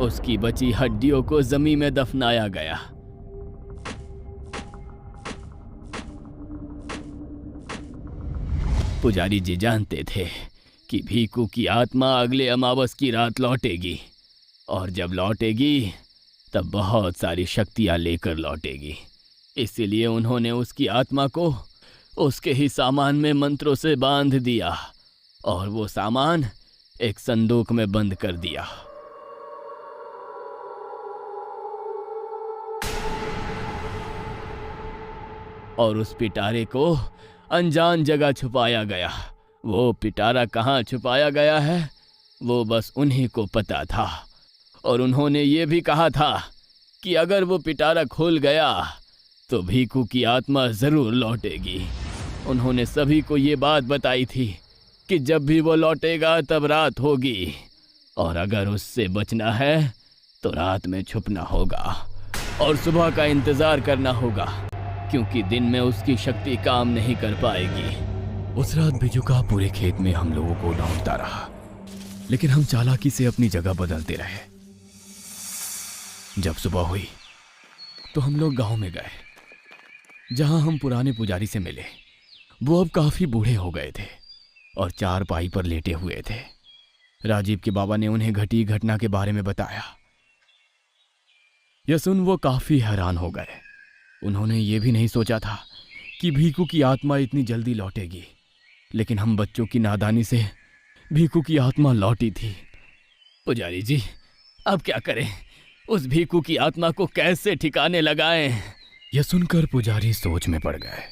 उसकी बची हड्डियों को जमीन में दफनाया गया। पुजारी जी जानते थे कि भीखू की आत्मा अगले अमावस की रात लौटेगी, और जब लौटेगी तब बहुत सारी शक्तियां लेकर लौटेगी। इसीलिए उन्होंने उसकी आत्मा को उसके ही सामान में मंत्रों से बांध दिया और वो सामान एक संदूक में बंद कर दिया। और उस पिटारे को अनजान जगह छुपाया गया। वो पिटारा कहाँ छुपाया गया है वो बस उन्हीं को पता था। और उन्होंने ये भी कहा था कि अगर वो पिटारा खुल गया तो भीखू की आत्मा जरूर लौटेगी। उन्होंने सभी को ये बात बताई थी कि जब भी वो लौटेगा तब रात होगी, और अगर उससे बचना है तो रात में छुपना होगा और सुबह का इंतजार करना होगा, क्योंकि दिन में उसकी शक्ति काम नहीं कर पाएगी। उस रात बिजुका पूरे खेत में हम लोगों को ढूंढता रहा, लेकिन हम चालाकी से अपनी जगह बदलते रहे। जब सुबह हुई तो हम लोग गांव में गए, जहां हम पुराने पुजारी से मिले। वो अब काफी बूढ़े हो गए थे और चारपाई पर लेटे हुए थे। राजीव के बाबा ने उन्हें घटी घटना के बारे में बताया। यह सुन वो काफी हैरान हो गए। उन्होंने ये भी नहीं सोचा था कि भीखू की आत्मा इतनी जल्दी लौटेगी, लेकिन हम बच्चों की नादानी से भीखू की आत्मा लौटी थी। पुजारी जी, अब क्या करें? उस भीखू की आत्मा को कैसे ठिकाने लगाएं? यह सुनकर पुजारी सोच में पड़ गए।